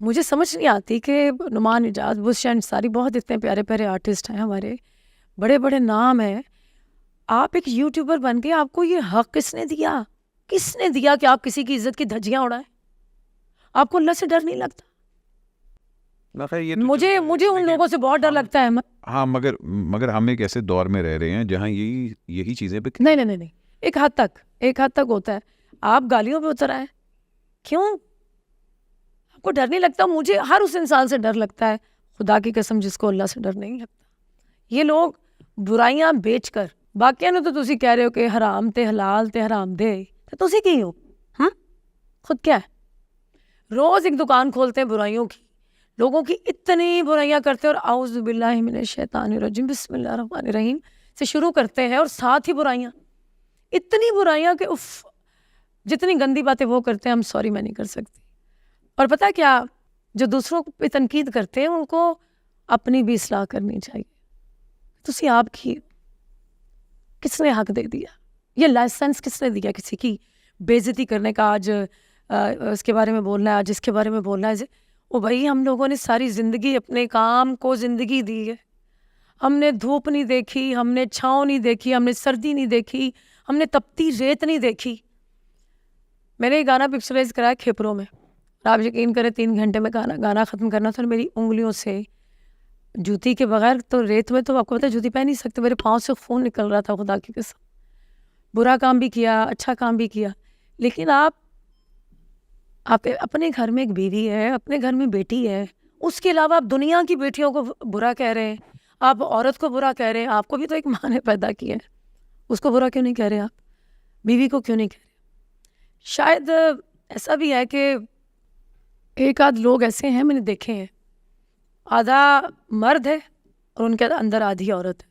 मुझे समझ नहीं आती कि नुमान इजाज़, बुशरा अंसारी, बहुत इतने प्यारे प्यारे आर्टिस्ट हैं हमारे, बड़े बड़े नाम हैं। आप एक यूट्यूबर बन के आपको ये हक किसने दिया? किसने दिया कि आप किसी की इज्जत की धज्जियां उड़ाएं? आपको अल्लाह से डर नहीं लगता? ये मुझे उन लोगों से बहुत डर लगता है। हाँ, मगर हम एक ऐसे दौर में रह रहे हैं जहाँ यही चीजें पे नहीं, एक हद तक होता है। आप गालियों पे उतर आए, क्यों? आपको डर नहीं लगता? मुझे हर उस इंसान से डर लगता है, खुदा की कसम, जिसको अल्लाह से डर नहीं लगता। ये लोग बुराइयां बेचकर, बाकियां ने तो तुसी कह रहे हो कि हराम ते हलाल ते हराम दे, तो तुसी की हो? खुद क्या है? रोज एक दुकान खोलते हैं बुराइयों की, लोगों की इतनी बुराइयां करते हैं, और आउज़ु बिल्लाहि मिनश शैतानिर रजीम बिस्मिल्लाहिर रहमानिर रहीम से शुरू करते हैं, और साथ ही बुराइयां, इतनी बुराइयां कि उफ, जितनी गंदी बातें वो करते हैं, हम सॉरी मैं नहीं कर सकती। और पता है क्या, जो दूसरों पे तनकीद करते हैं उनको अपनी भी इस्लाह करनी चाहिए। तुसी आपकी किसने हक दे दिया? ये लाइसेंस किसने दिया किसी की बेइज्जती करने का? आज इसके बारे में बोलना है, आज इसके बारे में बोलना है। ओ भाई, हम लोगों ने सारी ज़िंदगी अपने काम को ज़िंदगी दी है। हमने धूप नहीं देखी, हमने छाँव नहीं देखी, हमने सर्दी नहीं देखी, हमने तपती रेत नहीं देखी। मैंने ये गाना पिक्चराइज कराया खेपरों में, आप यकीन करें 3 घंटे में गाना ख़त्म करना था, और मेरी उंगलियों से, जूती के बगैर तो रेत में तो आपको पता है जूती पहन नहीं सकते, मेरे पाँव से खून निकल रहा था, खुदा की कसम। बुरा काम भी किया, अच्छा काम भी किया। लेकिन आप अपने घर में एक बीवी है, अपने घर में बेटी है, उसके अलावा आप दुनिया की बेटियों को बुरा कह रहे हैं, आप औरत को बुरा कह रहे हैं। आपको भी तो एक माँ ने पैदा किया है, उसको बुरा क्यों नहीं कह रहे आप? बीवी को क्यों नहीं कह रहे? शायद ऐसा भी है कि एक आध लोग ऐसे हैं, मैंने देखे हैं, आधा मर्द है और उनके अंदर आधी औरत है।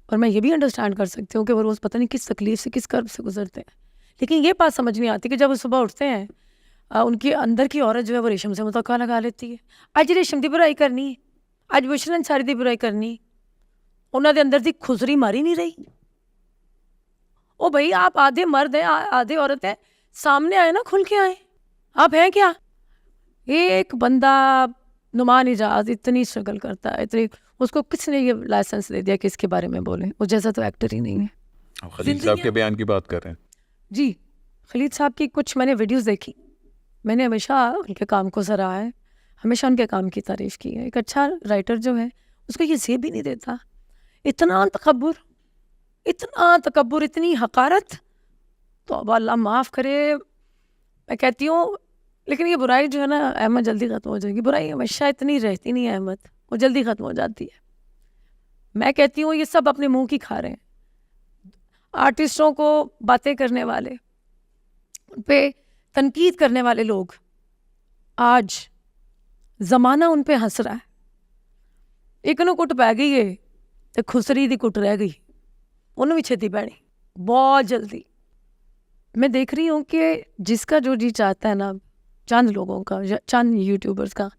और मैं ये भी अंडरस्टैंड कर सकती हूँ कि वो रोज़ पता नहीं किस तकलीफ से, किस कर्ब से गुजरते हैं। लेकिन ये बात समझ नहीं आती कि जब वो सुबह उठते हैं, उनके अंदर की औरत जो है वो रेशम से मुतक्का लगा लेती है। अज रेशम की बुराई करनी है, अज बुशरा अंसारी की बुराई करनी है, उन्होंने अंदर की खुसरी मारी नहीं रही। ओ भाई, आप आधे मर्द हैं, आधे औरत हैं, सामने आए ना, खुल के आए। आप हैं क्या? एक बंदा नुमान इजाज़ इतनी स्ट्रगल करता है, इतनी, उसको किसने ये लाइसेंस दे दिया कि इसके बारे में बोलें? उस जैसा तो एक्टर ही नहीं है। खलील साहब के बयान की बात कर रहे हैं जी, खलील साहब की कुछ मैंने वीडियोस देखी, मैंने हमेशा उनके काम को सराहा है, हमेशा उनके काम की तारीफ़ की है। एक अच्छा राइटर जो है उसको ये ज़ेब भी नहीं देता। इतना तकब्बुर, इतनी हकारत, तो अब अल्लाह माफ़ करे। मैं कहती हूँ, लेकिन ये बुराई जो है ना अहमद, जल्दी ख़त्म हो जाएगी। बुराई हमेशा इतनी रहती नहीं है अहमद, वो जल्दी ख़त्म हो जाती है। मैं कहती हूँ ये सब अपने मुंह की खा रहे हैं। आर्टिस्टों को बातें करने वाले, उन पे तनकीद करने वाले लोग, आज ज़माना उन पे हंस रहा है। एक नू कुट पै गई है तो खुसरी दी कुट रह गई, उन्होंने भी छेती पैनी बहुत जल्दी। मैं देख रही हूँ कि जिसका जो जी चाहता है ना, चंद लोगों का, चंद यूट्यूबर्स का,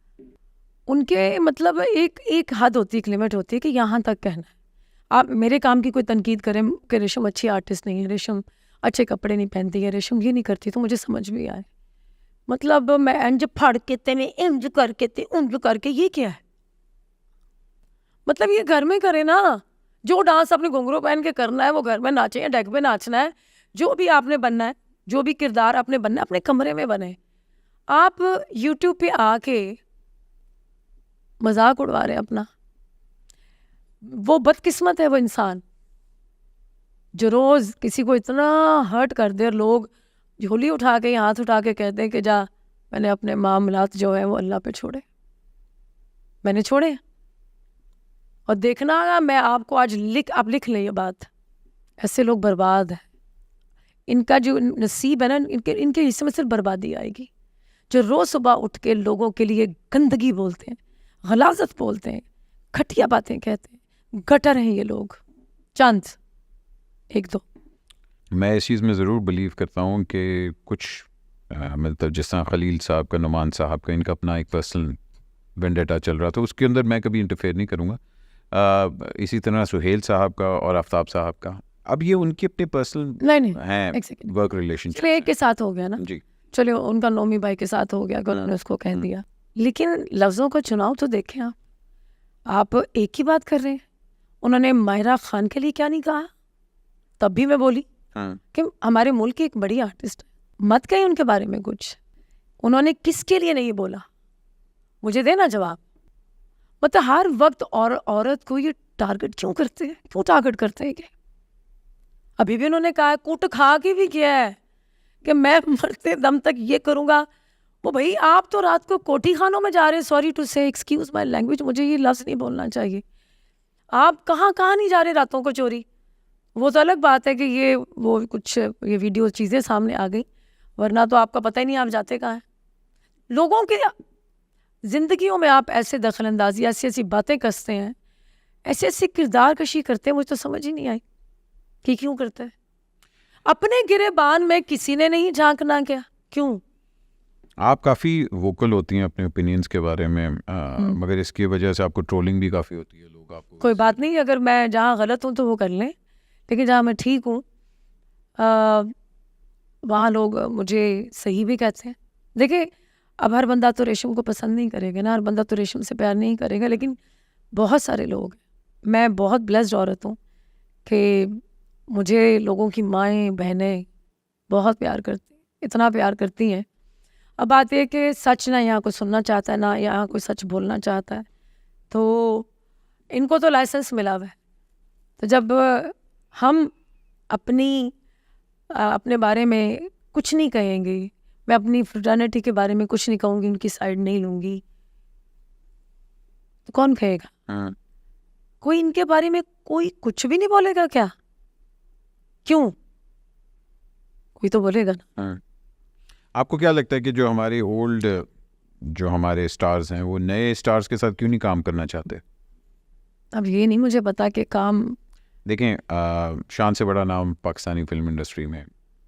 उनके मतलब एक हद होती है, एक लिमिट होती है कि यहाँ तक कहना है। आप मेरे काम की कोई तनकीद करें कि रेशम अच्छी आर्टिस्ट नहीं है, रेशम अच्छे कपड़े नहीं पहनती है, रेशम ये नहीं करती, तो मुझे समझ भी आए। मतलब मैं इंज फड़ के ते मैं इंज करके ते उंज करके, ये क्या है? मतलब ये घर में करे ना, जो डांस अपने घुंघरू पहन के करना है वो घर में नाचे या डेक पे नाचना है। जो भी आपने बनना है, जो भी किरदार आपने बनना है, अपने कमरे में बने। आप यूट्यूब पे आके मजाक उड़वा रहे हैं अपना। वो बदकिस्मत है वो इंसान जो रोज़ किसी को इतना हर्ट कर दे, और लोग झोली उठा के, हाथ उठा के कहते हैं कि जा, मैंने अपने मामलात जो है वो अल्लाह पे छोड़े, मैंने छोड़े। और देखना, मैं आपको आज आप लिख लें ये बात, ऐसे लोग बर्बाद हैं। इनका जो नसीब है ना, इनके हिस्से में सिर्फ बर्बादी आएगी। जो रोज़ सुबह उठ के लोगों के लिए गंदगी बोलते हैं, गलाजत बोलते हैं, घटिया बातें कहते हैं, गटर हैं ये लोग, चंद एक दो। मैं इस चीज़ में ज़रूर बिलीव करता हूँ कि कुछ मतलब जिस तरह खलील साहब का, नुमान साहब का, इनका अपना एक पर्सनल वेंडेटा चल रहा था, उसके अंदर मैं कभी इंटरफेयर नहीं करूँगा। इसी तरह सुहेल साहब का और आफ्ताब साहब का, अब ये उनके अपने पर्सनल हैं वर्क रिलेशनशिप। चलिए एक के साथ हो गया ना जी, चलिए उनका नोमी भाई के साथ हो गया कि उन्होंने उसको कह दिया। लेकिन लफ्ज़ों का चुनाव तो देखें आप एक ही बात कर रहे हैं। उन्होंने माहिरा खान के लिए क्या नहीं कहा, तब भी मैं बोली कि हमारे मुल्क की एक बड़ी आर्टिस्ट है, मत कहीं उनके बारे में कुछ। उन्होंने किसके लिए नहीं बोला, मुझे देना जवाब। मतलब हर वक्त और औरत को ये टारगेट क्यों करते हैं, क्यों टारगेट करते हैं? क्या अभी भी उन्होंने कहा, कूट खा के भी किया है कि मैं मरते दम तक ये करूँगा। वो भाई आप तो रात को कोठी खानों में जा रहे हैं, सॉरी टू से, एक्सक्यूज़ माय लैंग्वेज, मुझे ये लफ्ज़ नहीं बोलना चाहिए। आप कहाँ कहाँ नहीं जा रहे रातों को चोरी। वो तो अलग बात है कि ये वो कुछ ये वीडियो चीज़ें सामने आ गई, वरना तो आपका पता ही नहीं आप जाते कहाँ हैं। लोगों के ज़िंदगियों में आप ऐसे दखलंदाजी, ऐसी ऐसी बातें कसते हैं, ऐसे ऐसे किरदार कशी करते हैं, मुझे तो समझ ही नहीं आई कि क्यों करते हैं। अपने गिरेबान में किसी ने नहीं झांकना क्या, क्यों? आप काफ़ी वोकल होती हैं अपने ओपिनियंस के बारे में, मगर इसकी वजह से आपको ट्रोलिंग भी काफ़ी होती है, लोग आपको। कोई बात नहीं, अगर मैं जहाँ गलत हूँ तो वो कर लें, लेकिन जहाँ मैं ठीक हूँ वहाँ लोग मुझे सही भी कहते हैं। देखिए, अब हर बंदा तो रेशम को पसंद नहीं करेगा ना, हर बंदा तो रेशम से प्यार नहीं करेगा, लेकिन बहुत सारे लोग, मैं बहुत ब्लेस्ड औरत हूँ कि मुझे लोगों की माएँ बहनें बहुत प्यार करती, इतना प्यार करती हैं। अब बात यह कि सच ना यहाँ कोई सुनना चाहता है, ना यहाँ कोई सच बोलना चाहता है, तो इनको तो लाइसेंस मिला हुआ है। तो जब हम अपने बारे में कुछ नहीं कहेंगे, मैं अपनी फ्रेटर्निटी के बारे में कुछ नहीं कहूँगी, उनकी साइड नहीं लूँगी, तो कौन कहेगा? कोई इनके बारे में कोई कुछ भी नहीं बोलेगा क्या? क्यों? कोई तो बोलेगा ना। आपको क्या लगता है कि जो हमारे ओल्ड जो हमारे स्टार्स हैं वो नए स्टार्स के साथ क्यों नहीं काम करना चाहते? अब ये नहीं मुझे पता कि काम, देखें, शान से बड़ा नाम पाकिस्तानी फिल्म इंडस्ट्री में,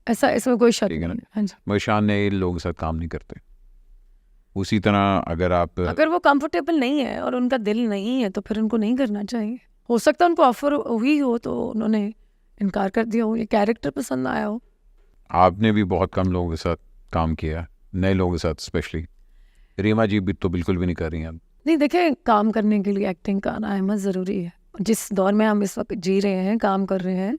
ऐसा इसमें कोई शक ठीक है नहीं ना, है। हाँ जी। मगर शान नए लोगों के साथ काम नहीं करते। उसी तरह अगर वो कंफर्टेबल नहीं है और उनका दिल नहीं है तो फिर उनको नहीं करना चाहिए। हो सकता है उनको ऑफर हुई हो तो उन्होंने इनकार कर दिया हो, ये कैरेक्टर पसंद आया हो। आपने भी बहुत कम लोगों के साथ काम किया, नए लोगों के साथ स्पेशली। रीमा जी भी तो बिल्कुल भी नहीं कर रही हैं अब। नहीं, देखिए, काम करने के लिए एक्टिंग का आना अहम ज़रूरी है। जिस दौर में हम इस वक्त जी रहे हैं, काम कर रहे हैं,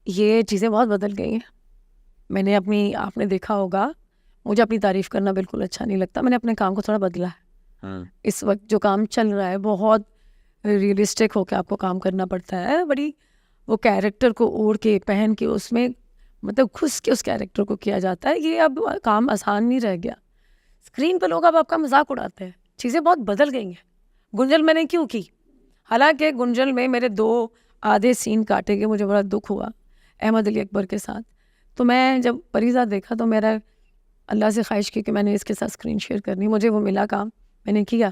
ये चीज़ें बहुत बदल गई हैं। आपने देखा होगा, मुझे अपनी तारीफ़ करना बिल्कुल अच्छा नहीं लगता, मैंने अपने काम को थोड़ा बदला है। इस वक्त जो काम चल रहा है बहुत रियलिस्टिक होकर आपको काम करना पड़ता है, बड़ी वो कैरेक्टर को ओढ़ के पहन के उसमें मतलब घुस के उस कैरेक्टर को किया जाता है। ये अब काम आसान नहीं रह गया। स्क्रीन पर लोग अब आपका मजाक उड़ाते हैं, चीज़ें बहुत बदल गई हैं। गुंजल मैंने क्यों की, हालांकि गुंजल में मेरे 2 आधे सीन काटे गए, मुझे बड़ा दुख हुआ अहमद अली अकबर के साथ। तो मैं जब परिज़ा देखा तो मेरा अल्लाह से ख्वाहिश की कि मैंने इसके साथ स्क्रीन शेयर करनी, मुझे वो मिला काम, मैंने किया।